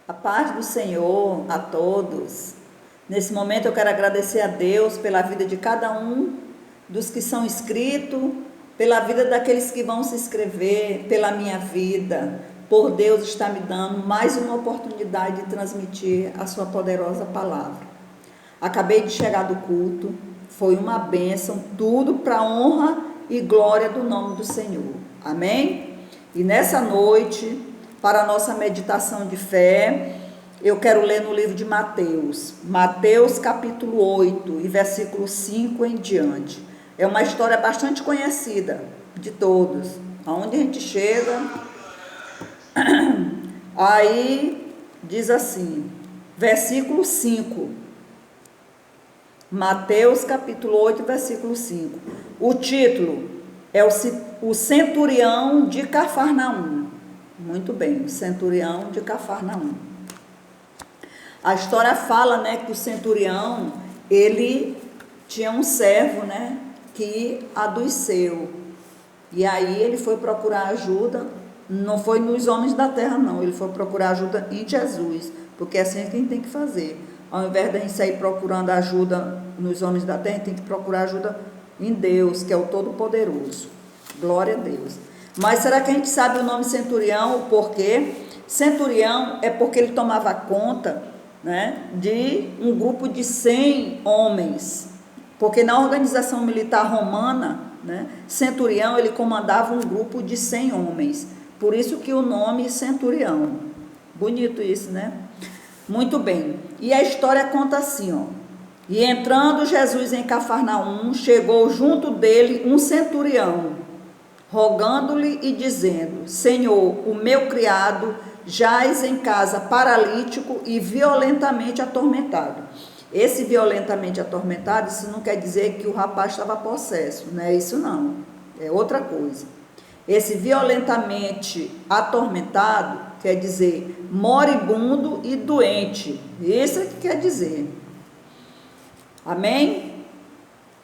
A paz do Senhor a todos. Nesse momento eu quero agradecer a Deus pela vida de cada um dos que são inscritos, pela vida daqueles que vão se inscrever, pela minha vida, por Deus estar me dando mais uma oportunidade de transmitir a sua poderosa palavra. Acabei de chegar do culto, foi uma bênção, tudo para a honra e glória do nome do Senhor. Amém? E nessa noite, para a nossa meditação de fé, eu quero ler no livro de Mateus, Mateus capítulo 8 e versículo 5 em diante. É uma história bastante conhecida de todos. Aonde a gente chega, aí diz assim, versículo 5. Mateus capítulo 8, versículo 5. O título é o centurião de Cafarnaum. Muito bem, o centurião de Cafarnaum. A história fala, que o centurião, ele tinha um servo, que adoeceu. E aí ele foi procurar ajuda, não foi nos homens da terra não, ele foi procurar ajuda em Jesus, porque é assim que a gente tem que fazer. Ao invés de a gente sair procurando ajuda nos homens da terra, a gente tem que procurar ajuda em Deus, que é o Todo-Poderoso. Glória a Deus. Mas será que a gente sabe o nome centurião, o porquê? Centurião é porque ele tomava conta, de um grupo de 100 homens. Porque na organização militar romana, centurião, ele comandava um grupo de 100 homens. Por isso que o nome centurião. Bonito isso, né? Muito bem. E a história conta assim, E entrando Jesus em Cafarnaum, chegou junto dele um centurião, rogando-lhe e dizendo: Senhor, o meu criado jaz em casa paralítico e violentamente atormentado. Esse violentamente atormentado, isso não quer dizer que o rapaz estava possesso, não é isso não, é outra coisa. Esse violentamente atormentado quer dizer moribundo e doente, isso é que quer dizer. Amém?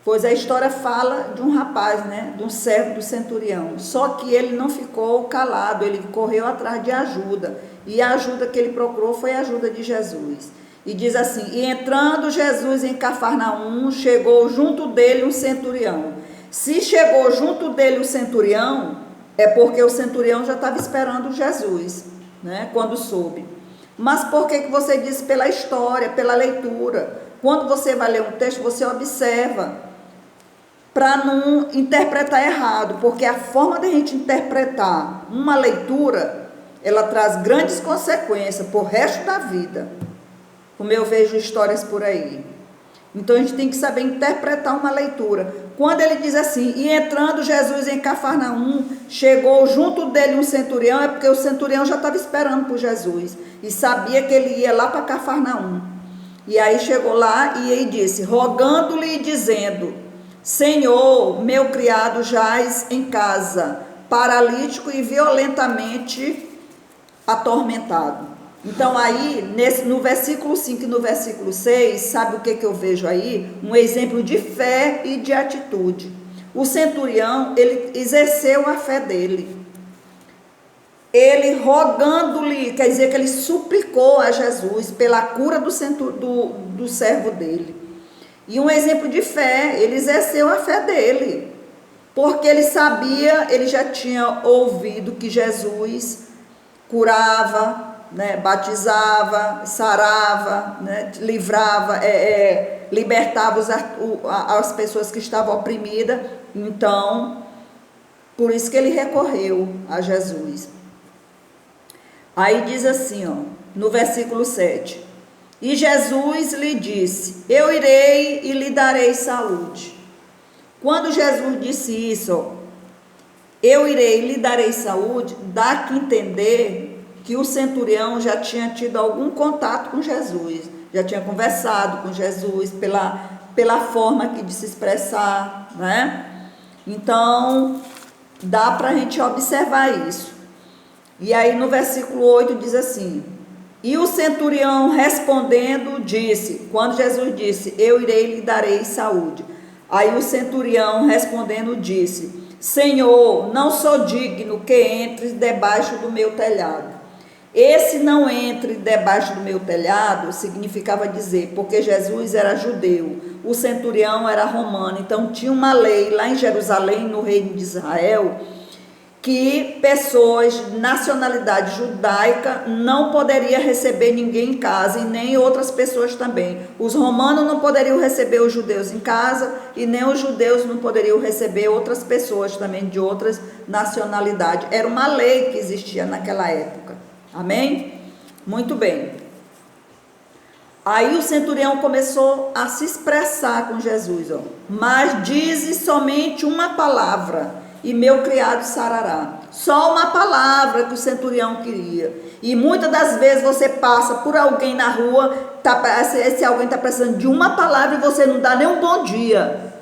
Pois a história fala de um rapaz, de um servo do centurião. Só que ele não ficou calado, ele correu atrás de ajuda. E a ajuda que ele procurou foi a ajuda de Jesus. E diz assim: e entrando Jesus em Cafarnaum, chegou junto dele um centurião. Se chegou junto dele o centurião, é porque o centurião já estava esperando Jesus, quando soube. Mas por que você diz pela história, pela leitura? Quando você vai ler um texto, você observa, para não interpretar errado, porque a forma de a gente interpretar uma leitura, ela traz grandes consequências para o resto da vida, como eu vejo histórias por aí. Então a gente tem que saber interpretar uma leitura. Quando ele diz assim, e entrando Jesus em Cafarnaum, chegou junto dele um centurião, é porque o centurião já estava esperando por Jesus, e sabia que ele ia lá para Cafarnaum. E aí chegou lá e ele disse, rogando-lhe e dizendo: Senhor, meu criado jaz em casa, paralítico e violentamente atormentado. Então aí, no versículo 5 e no versículo 6, sabe o que eu vejo aí? Um exemplo de fé e de atitude. O centurião, ele exerceu a fé dele. Ele rogando-lhe, quer dizer que ele suplicou a Jesus pela cura do servo dele. E um exemplo de fé, ele exerceu a fé dele, porque ele sabia, ele já tinha ouvido que Jesus curava, batizava, sarava, livrava, libertava as pessoas que estavam oprimidas. Então, por isso que ele recorreu a Jesus. Aí diz assim, no versículo 7, e Jesus lhe disse, eu irei e lhe darei saúde. Quando Jesus disse isso, eu irei e lhe darei saúde, dá que entender que o centurião já tinha tido algum contato com Jesus, já tinha conversado com Jesus pela forma de se expressar, Então, dá para a gente observar isso. E aí no versículo 8 diz assim, e o centurião respondendo disse, quando Jesus disse, eu irei e lhe darei saúde. Aí o centurião respondendo disse, Senhor, não sou digno que entres debaixo do meu telhado. Esse não entre debaixo do meu telhado significava dizer, porque Jesus era judeu, o centurião era romano, então tinha uma lei lá em Jerusalém, no reino de Israel, que pessoas de nacionalidade judaica não poderiam receber ninguém em casa e nem outras pessoas também. Os romanos não poderiam receber os judeus em casa e nem os judeus não poderiam receber outras pessoas também de outras nacionalidades. Era uma lei que existia naquela época. Amém? Muito bem. Aí o centurião começou a se expressar com Jesus, ó. Mas dize somente uma palavra e meu criado sarará. Só uma palavra que o centurião queria. E muitas das vezes você passa por alguém na rua, esse alguém está precisando de uma palavra e você não dá nem um bom dia.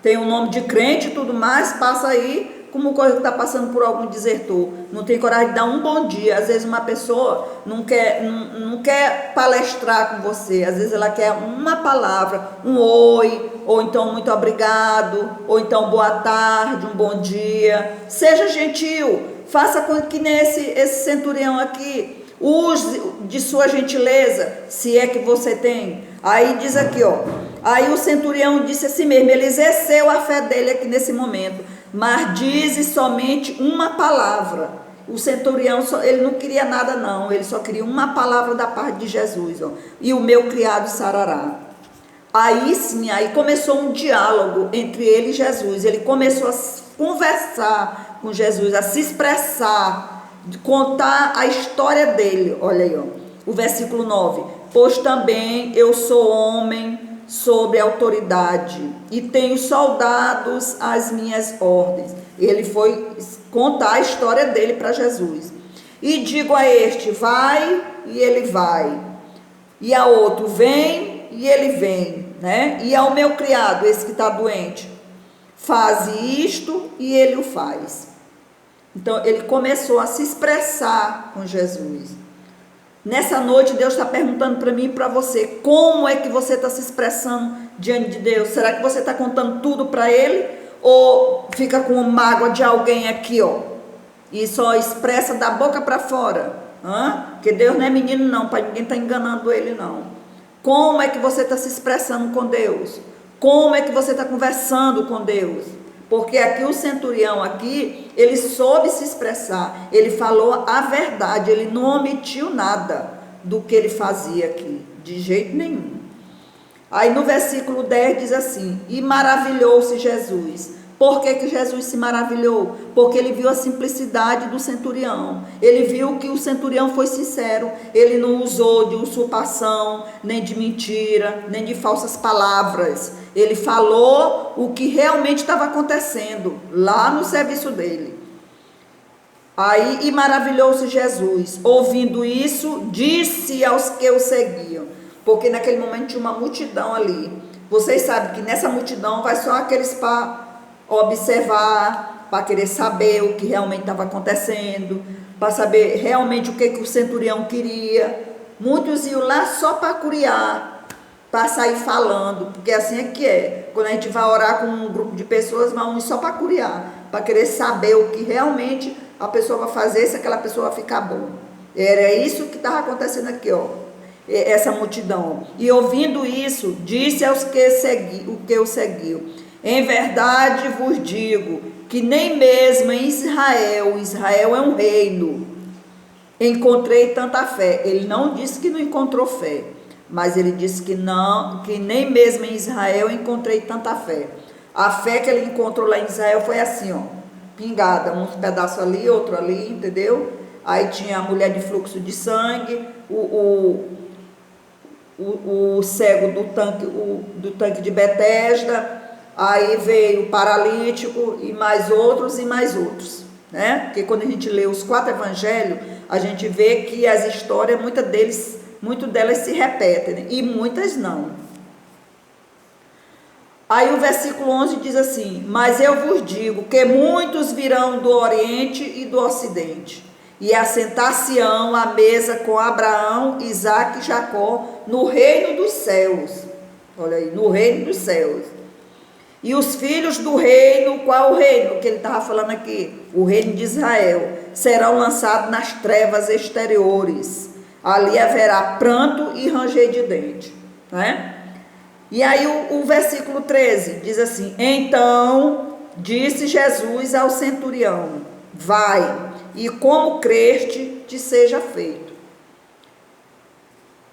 Tem um nome de crente e tudo mais, passa aí como coisa que está passando por algum desertor. Não tem coragem de dar um bom dia. Às vezes uma pessoa não quer palestrar com você. Às vezes ela quer uma palavra, um oi, ou então muito obrigado, ou então boa tarde, um bom dia. Seja gentil, faça com que esse centurião aqui use de sua gentileza, se é que você tem. Aí diz aqui, ó. Aí o centurião disse assim mesmo, ele exerceu a fé dele aqui nesse momento, mas dize somente uma palavra. O centurião, ele não queria nada não, ele só queria uma palavra da parte de Jesus, ó. E o meu criado sarará. Aí sim, aí começou um diálogo entre ele e Jesus. Ele começou a conversar com Jesus, a se expressar, contar a história dele. Olha aí, ó, o versículo 9. Pois também eu sou homem sobre autoridade e tenho soldados às minhas ordens. Ele foi contar a história dele para Jesus. E digo a este, vai, e ele vai. E a outro, vem, e ele vem, né? E ao meu criado, esse que está doente, faz isto, e ele o faz. Então ele começou a se expressar com Jesus. Nessa noite Deus está perguntando para mim e para você, como é que você está se expressando diante de Deus? Será que você está contando tudo para Ele? Ou fica com mágoa de alguém aqui, ó, e só expressa da boca para fora? Porque Deus não é menino não, para ninguém estar enganando Ele não. Como é que você está se expressando com Deus? Como é que você está conversando com Deus? Porque aqui o centurião aqui, ele soube se expressar, ele falou a verdade, ele não omitiu nada do que ele fazia aqui, de jeito nenhum. Aí no versículo 10 diz assim, e maravilhou-se Jesus. Por que Jesus se maravilhou? Porque ele viu a simplicidade do centurião, ele viu que o centurião foi sincero, ele não usou de usurpação, nem de mentira, nem de falsas palavras, ele falou o que realmente estava acontecendo lá no serviço dele. Aí, e maravilhou-se Jesus, ouvindo isso, disse aos que o seguiam, porque naquele momento tinha uma multidão ali, vocês sabem que nessa multidão vai só aqueles para observar, para querer saber o que realmente estava acontecendo, para saber realmente o que o centurião queria. Muitos iam lá só para curiar, para sair falando, porque assim é que é. Quando a gente vai orar com um grupo de pessoas, vão só para curiar, para querer saber o que realmente a pessoa vai fazer, se aquela pessoa vai ficar bom. Era isso que estava acontecendo aqui, ó, essa multidão. E ouvindo isso, disse aos que o seguiam, em verdade vos digo que nem mesmo em Israel é um reino, encontrei tanta fé. Ele não disse que não encontrou fé, mas ele disse que não, que nem mesmo em Israel encontrei tanta fé. A fé que ele encontrou lá em Israel foi assim, ó, pingada, um pedaço ali, outro ali, entendeu? Aí tinha a mulher de fluxo de sangue, o cego do tanque de Betesda. Aí veio o paralítico e mais outros, né? Porque quando a gente lê os 4 evangelhos, a gente vê que as histórias, muitas delas se repetem, né? E muitas não. Aí o versículo 11 diz assim, mas eu vos digo que muitos virão do Oriente e do Ocidente, e assentar-se-ão à mesa com Abraão, Isaque e Jacó, no reino dos céus. Olha aí, no reino dos céus. E os filhos do reino, qual o reino que ele estava falando aqui? O reino de Israel, serão lançados nas trevas exteriores. Ali haverá pranto e ranger de dente, né? E aí o versículo 13 diz assim: então disse Jesus ao centurião: vai, e como creste, te seja feito.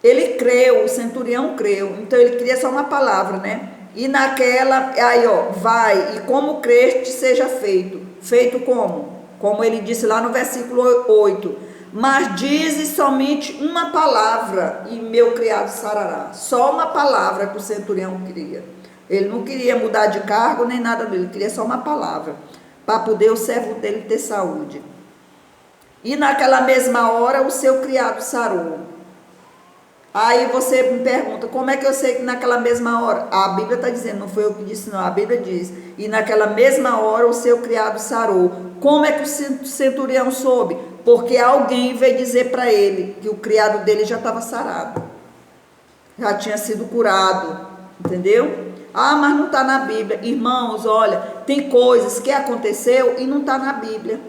Ele creu, o centurião creu, então ele queria só uma palavra, né? E naquela, aí ó, vai, e como creste, seja feito. Feito como? Como ele disse lá no versículo 8: mas dize somente uma palavra e meu criado sarará. Só uma palavra que o centurião queria. Ele não queria mudar de cargo nem nada dele, ele queria só uma palavra, para poder o servo dele ter saúde. E naquela mesma hora o seu criado sarou. Aí você me pergunta, como é que eu sei que naquela mesma hora? A Bíblia está dizendo, não foi eu que disse não, a Bíblia diz, e naquela mesma hora o seu criado sarou. Como é que o centurião soube? Porque alguém veio dizer para ele que o criado dele já estava sarado, já tinha sido curado, entendeu? Ah, mas não está na Bíblia. Irmãos, olha, tem coisas que aconteceu e não está na Bíblia,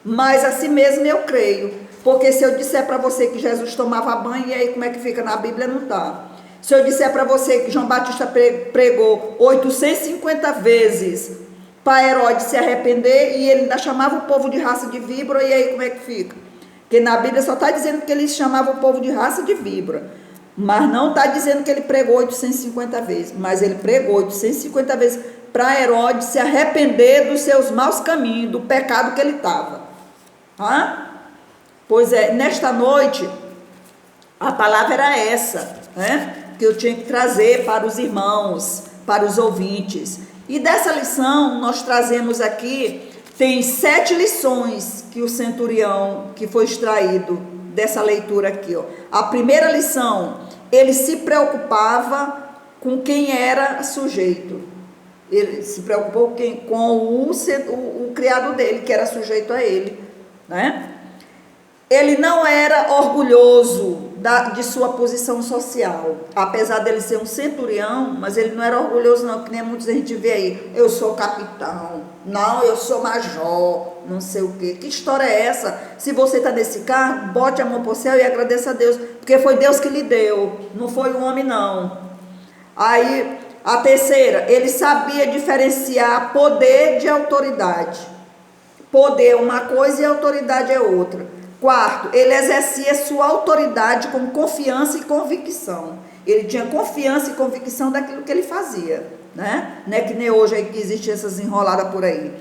mas assim mesmo eu creio. Porque se eu disser para você que Jesus tomava banho, e aí como é que fica na Bíblia? Não está. Se eu disser para você que João Batista pregou 850 vezes para Herodes se arrepender, e ele ainda chamava o povo de raça de víbora, e aí como é que fica? Porque na Bíblia só está dizendo que ele chamava o povo de raça de víbora, mas não está dizendo que ele pregou 850 vezes, mas ele pregou 850 vezes para Herodes se arrepender dos seus maus caminhos, do pecado que ele estava. Pois é, nesta noite, a palavra era essa, né? Que eu tinha que trazer para os irmãos, para os ouvintes. E dessa lição, nós trazemos aqui, tem 7 lições que o centurião, que foi extraído dessa leitura aqui, ó. A primeira lição, ele se preocupava com quem era sujeito. Ele se preocupou com o criado dele, que era sujeito a ele, né? Ele não era orgulhoso de sua posição social, apesar dele ser um centurião, mas ele não era orgulhoso não, que nem muitos a gente vê aí, eu sou capitão, não, eu sou major, não sei o quê. Que história é essa? Se você está nesse cargo, bote a mão para o céu e agradeça a Deus, porque foi Deus que lhe deu, não foi o homem não. Aí, a terceira, ele sabia diferenciar poder de autoridade. Poder é uma coisa e autoridade é outra. Quarto, ele exercia sua autoridade com confiança e convicção. Ele tinha confiança e convicção daquilo que ele fazia, né? Não é que nem hoje aí que existe essas enroladas por aí.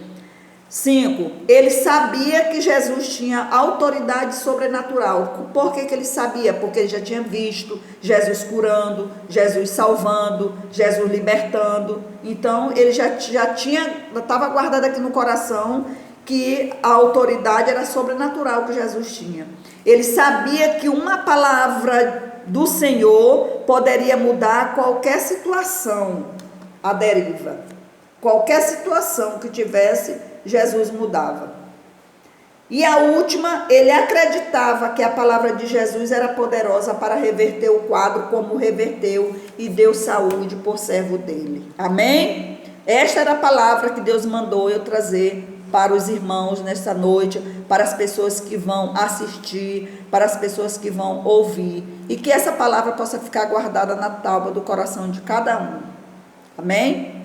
5, ele sabia que Jesus tinha autoridade sobrenatural. Por que ele sabia? Porque ele já tinha visto Jesus curando, Jesus salvando, Jesus libertando. Então, ele já estava guardado aqui no coração que a autoridade era sobrenatural que Jesus tinha. Ele sabia que uma palavra do Senhor poderia mudar qualquer situação à deriva. Qualquer situação que tivesse, Jesus mudava. E a última, ele acreditava que a palavra de Jesus era poderosa para reverter o quadro como reverteu e deu saúde por servo dele. Amém? Esta era a palavra que Deus mandou eu trazer para os irmãos nesta noite, para as pessoas que vão assistir, para as pessoas que vão ouvir, e que essa palavra possa ficar guardada na tábua do coração de cada um. Amém?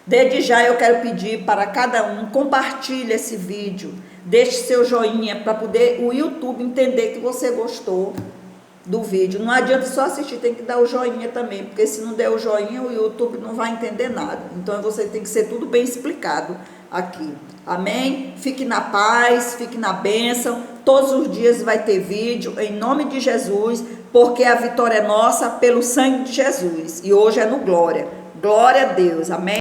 Desde já eu quero pedir para cada um, compartilhe esse vídeo, deixe seu joinha para poder o YouTube entender que você gostou do vídeo. Não adianta só assistir, tem que dar o joinha também, porque se não der o joinha, o YouTube não vai entender nada. Então você tem que ser tudo bem explicado aqui. Amém? Fique na paz, fique na bênção. Todos os dias vai ter vídeo, em nome de Jesus, porque a vitória é nossa pelo sangue de Jesus. E hoje é no Glória. Glória a Deus. Amém?